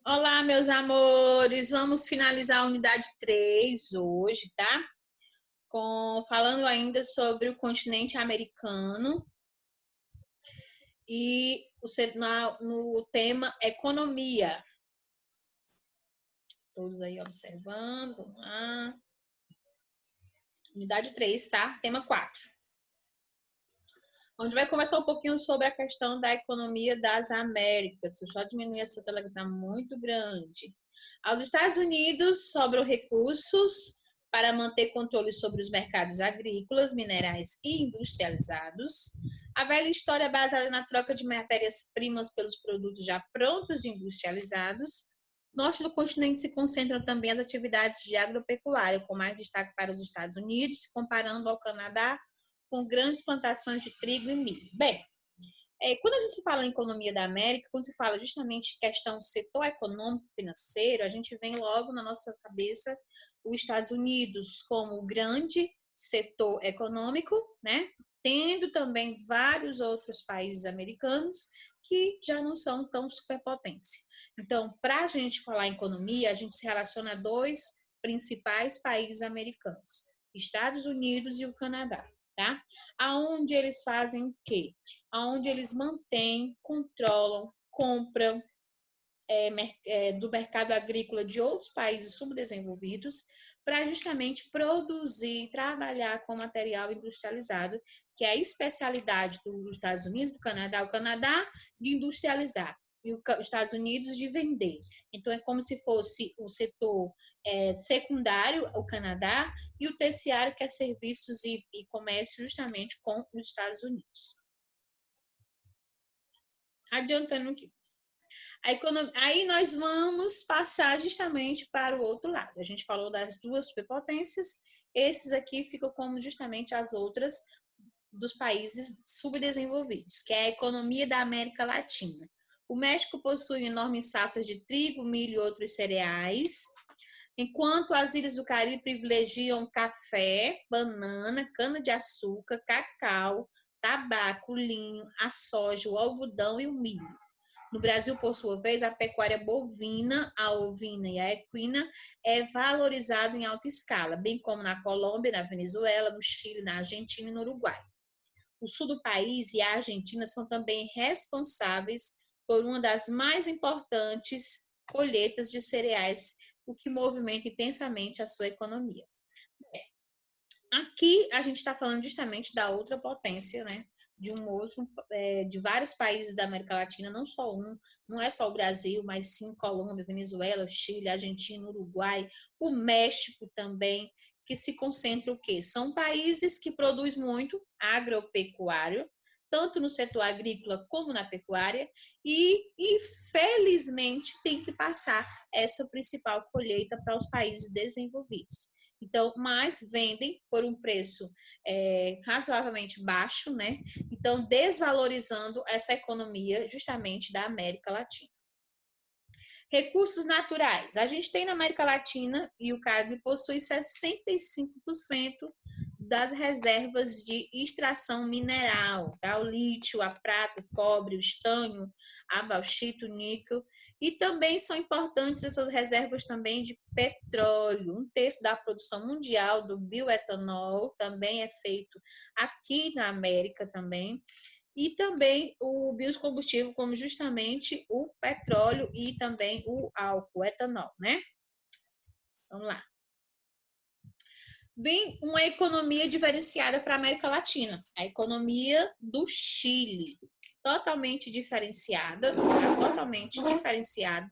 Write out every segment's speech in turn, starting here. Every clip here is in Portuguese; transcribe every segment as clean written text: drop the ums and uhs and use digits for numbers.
Olá, meus amores. Vamos finalizar a unidade 3 hoje, tá? Falando ainda sobre o continente americano e no tema economia. Todos aí observando. Vamos lá. Unidade 3, tá? Tema 4. Onde vai conversar um pouquinho sobre a questão da economia das Américas. Deixa eu só diminuir essa tela que está muito grande. Aos Estados Unidos sobram recursos para manter controle sobre os mercados agrícolas, minerais e industrializados. A velha história baseada na troca de matérias-primas pelos produtos já prontos e industrializados. No norte do continente se concentram também as atividades de agropecuária, com mais destaque para os Estados Unidos, comparando ao Canadá, com grandes plantações de trigo e milho. Bem, quando a gente se fala em economia da América, quando se fala justamente questão do setor econômico financeiro, a gente vem logo na nossa cabeça os Estados Unidos como o grande setor econômico, né? Tendo também vários outros países americanos que já não são tão superpotência. Então, para a gente falar em economia, a gente se relaciona a dois principais países americanos, Estados Unidos e o Canadá. Tá? Aonde eles fazem o quê? Aonde eles mantêm, controlam, compram do mercado agrícola de outros países subdesenvolvidos para justamente produzir, trabalhar com material industrializado, que é a especialidade dos Estados Unidos, do Canadá, o Canadá de industrializar e os Estados Unidos de vender. Então, é como se fosse o setor secundário, o Canadá, e o terciário, que é serviços e comércio, justamente com os Estados Unidos. Adiantando aqui. Aí nós vamos passar justamente para o outro lado. A gente falou das duas superpotências, esses aqui ficam como justamente as outras dos países subdesenvolvidos, que é a economia da América Latina. O México possui enormes safras de trigo, milho e outros cereais, enquanto as ilhas do Caribe privilegiam café, banana, cana-de-açúcar, cacau, tabaco, linho, a soja, o algodão e o milho. No Brasil, por sua vez, a pecuária bovina, a ovina e a equina é valorizada em alta escala, bem como na Colômbia, na Venezuela, no Chile, na Argentina e no Uruguai. O sul do país e a Argentina são também responsáveis por uma das mais importantes colheitas de cereais, o que movimenta intensamente a sua economia. Aqui a gente está falando justamente da outra potência, né? De vários países da América Latina, não só não é só o Brasil, mas sim Colômbia, Venezuela, Chile, Argentina, Uruguai, o México também, que se concentra o quê? São países que produzem muito agropecuário, tanto no setor agrícola como na pecuária, e infelizmente tem que passar essa principal colheita para os países desenvolvidos. Então, mas vendem por um preço razoavelmente baixo, né? Então, desvalorizando essa economia justamente da América Latina. Recursos naturais. A gente tem na América Latina e o Caribe possui 65% das reservas de extração mineral, tá? O lítio, a prata, o cobre, o estanho, a bauxita, o níquel. E também são importantes essas reservas também de petróleo. Um terço da produção mundial do bioetanol também é feito aqui na América também. E também o biocombustível, como justamente o petróleo e também o álcool, o etanol, né? Vamos lá. Vem uma economia diferenciada para a América Latina, a economia do Chile, totalmente diferenciada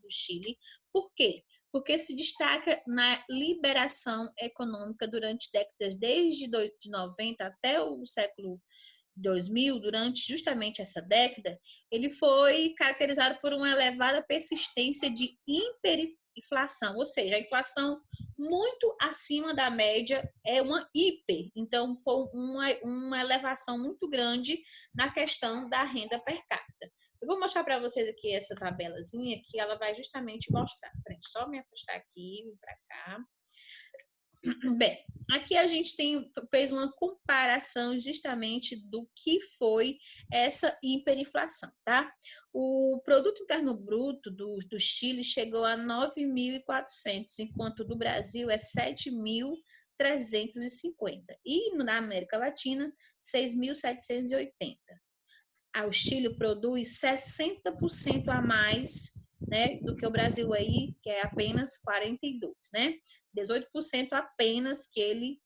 do Chile. Por quê? Porque se destaca na liberação econômica durante décadas, desde 90 até o século 2000, durante justamente essa década, ele foi caracterizado por uma elevada persistência de hiperinflação, ou seja, a inflação muito acima da média é uma hiper, então foi uma elevação muito grande na questão da renda per capita. Eu vou mostrar para vocês aqui essa tabelazinha que ela vai justamente mostrar. Só me afastar aqui, vir para cá. Bem, aqui a gente fez uma comparação justamente do que foi essa hiperinflação, tá? O produto interno bruto do Chile chegou a 9.400, enquanto do Brasil é 7.350 e na América Latina 6.780. O Chile produz 60% a mais, né, do que o Brasil aí, que é apenas 42, né? 18% apenas que ele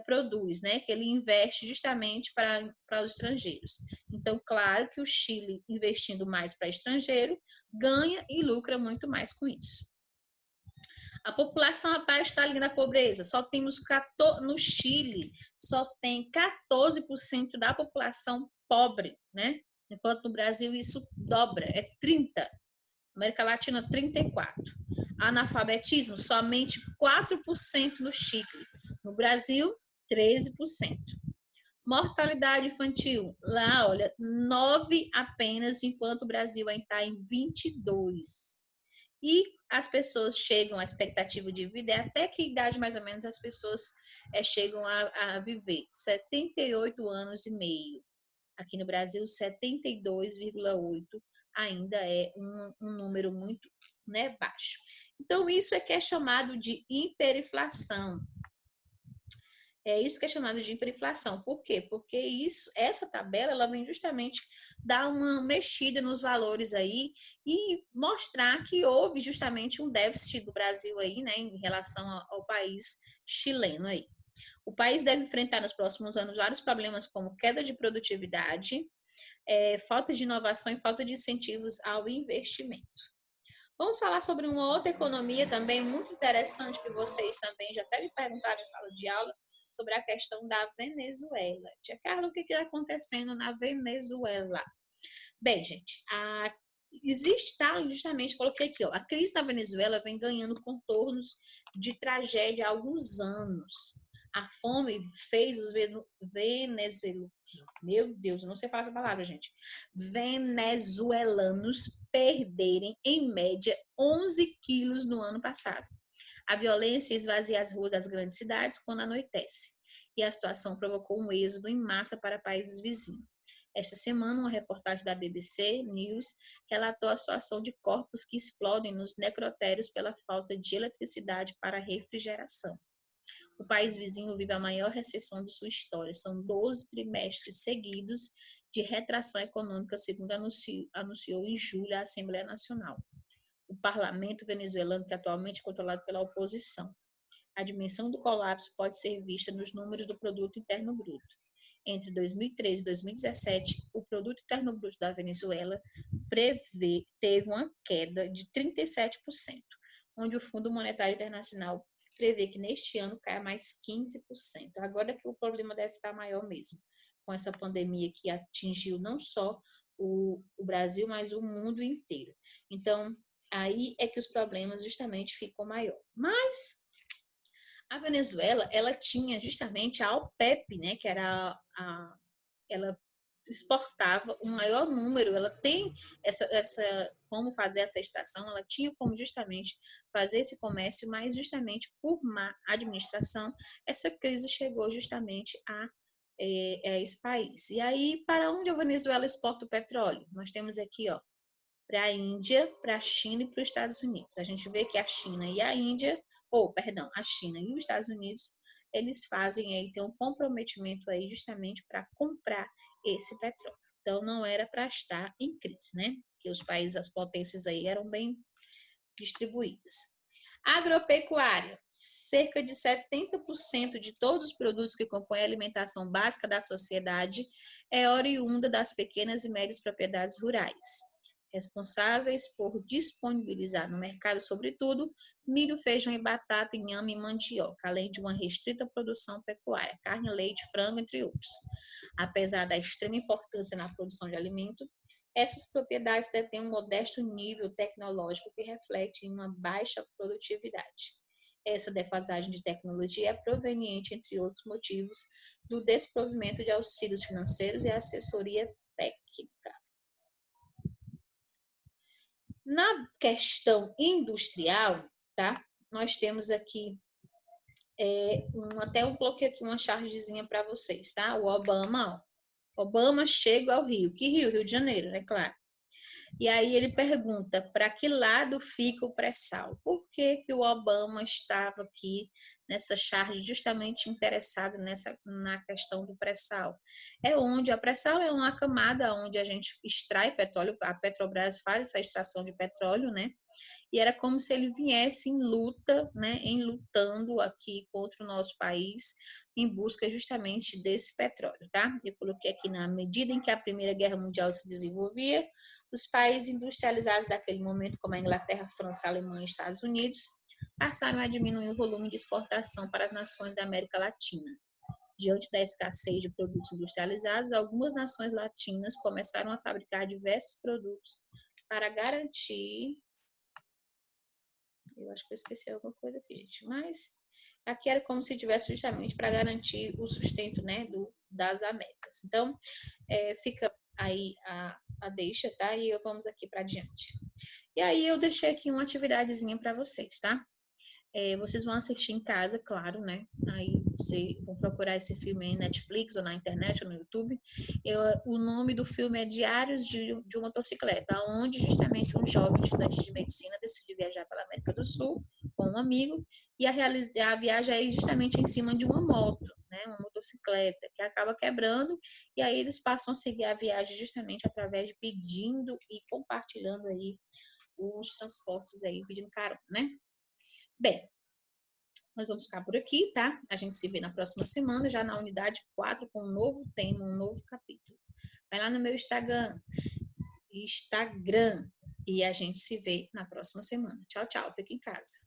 produz, né, que ele investe justamente para os estrangeiros. Então, claro que o Chile, investindo mais para estrangeiro, ganha e lucra muito mais com isso. A população abaixo da linha da pobreza, só temos no Chile, só tem 14% da população pobre, né? Enquanto no Brasil isso dobra, é 30%. América Latina, 34%. Analfabetismo, somente 4% no Chile. No Brasil, 13%. Mortalidade infantil, lá, olha, 9 apenas, enquanto o Brasil ainda está em 22. E as pessoas chegam, a expectativa de vida, até que idade mais ou menos as pessoas chegam a viver? 78 anos e meio. Aqui no Brasil, 72,8 ainda é um número muito, né, baixo. Então, isso é que é chamado de hiperinflação. É isso que é chamado de hiperinflação. Por quê? Porque essa tabela ela vem justamente dar uma mexida nos valores aí e mostrar que houve justamente um déficit do Brasil aí, né, em relação ao país chileno aí. O país deve enfrentar nos próximos anos vários problemas como queda de produtividade, falta de inovação e falta de incentivos ao investimento. Vamos falar sobre uma outra economia também muito interessante que vocês também já até me perguntaram em sala de aula, sobre a questão da Venezuela. Tia Carla, o que está acontecendo na Venezuela? Bem, gente, justamente, coloquei aqui, ó, a crise na Venezuela vem ganhando contornos de tragédia há alguns anos. A fome fez os venezuelanos, meu Deus, não sei falar essa palavra, gente, venezuelanos perderem, em média, 11 quilos no ano passado. A violência esvazia as ruas das grandes cidades quando anoitece, e a situação provocou um êxodo em massa para países vizinhos. Esta semana, uma reportagem da BBC News relatou a situação de corpos que explodem nos necrotérios pela falta de eletricidade para refrigeração. O país vizinho vive a maior recessão de sua história. São 12 trimestres seguidos de retração econômica, segundo anunciou em julho a Assembleia Nacional. O parlamento venezuelano, que atualmente é controlado pela oposição. A dimensão do colapso pode ser vista nos números do Produto Interno Bruto. Entre 2013 e 2017, o Produto Interno Bruto da Venezuela teve uma queda de 37%, onde o Fundo Monetário Internacional prevê que neste ano caia mais 15%. Agora que o problema deve estar maior mesmo, com essa pandemia que atingiu não só o Brasil, mas o mundo inteiro. Então, aí é que os problemas justamente ficam maior. Mas a Venezuela, ela tinha justamente a OPEP, né, que era ela exportava o maior número, ela tem como fazer essa extração, ela tinha como justamente fazer esse comércio, mas justamente por má administração, essa crise chegou justamente a esse país. E aí, para onde a Venezuela exporta o petróleo? Nós temos aqui, ó, para a Índia, para a China e para os Estados Unidos. A gente vê que a China e a Índia, a China e os Estados Unidos, eles fazem aí, tem um comprometimento aí justamente para comprar esse petróleo. Então, não era para estar em crise, né? Que os países, as potências aí eram bem distribuídas. Agropecuária, cerca de 70% de todos os produtos que compõem a alimentação básica da sociedade é oriunda das pequenas e médias propriedades rurais, responsáveis por disponibilizar no mercado, sobretudo, milho, feijão e batata, inhame e mandioca, além de uma restrita produção pecuária, carne, leite, frango, entre outros. Apesar da extrema importância na produção de alimento, essas propriedades detêm um modesto nível tecnológico que reflete em uma baixa produtividade. Essa defasagem de tecnologia é proveniente, entre outros motivos, do desprovimento de auxílios financeiros e assessoria técnica. Na questão industrial, tá? Nós temos aqui Até eu coloquei aqui uma chargezinha para vocês, tá? O Obama, ó. Obama chega ao Rio. Que Rio? Rio de Janeiro, né? Claro. E aí ele pergunta para que lado fica o pré-sal? Por que que o Obama estava aqui nessa charge justamente interessado na questão do pré-sal? A pré-sal é uma camada onde a gente extrai petróleo, a Petrobras faz essa extração de petróleo, né? E era como se ele viesse em luta, né, lutando aqui contra o nosso país, em busca justamente desse petróleo, tá? Eu coloquei aqui, na medida em que a Primeira Guerra Mundial se desenvolvia, os países industrializados daquele momento, como a Inglaterra, França, Alemanha e Estados Unidos, passaram a diminuir o volume de exportação para as nações da América Latina. Diante da escassez de produtos industrializados, algumas nações latinas começaram a fabricar diversos produtos para garantir. Eu acho que eu esqueci alguma coisa aqui, gente. Mas aqui era como se tivesse justamente para garantir o sustento, né, das Américas. Então, fica aí a deixa, tá? E vamos aqui para diante. E aí eu deixei aqui uma atividadezinha para vocês, tá? Vocês vão assistir em casa, claro, né? Aí vocês vão procurar esse filme aí na Netflix ou na internet ou no YouTube. O nome do filme é Diários de uma Motocicleta, onde justamente um jovem estudante de medicina decide viajar pela América do Sul com um amigo e a viagem é justamente em cima de uma moto, né? Uma motocicleta que acaba quebrando e aí eles passam a seguir a viagem justamente através de pedindo e compartilhando aí os transportes aí, pedindo carona, né? Bem, nós vamos ficar por aqui, tá? A gente se vê na próxima semana, já na unidade 4, com um novo tema, um novo capítulo. Vai lá no meu Instagram, e a gente se vê na próxima semana. Tchau, tchau. Fique em casa.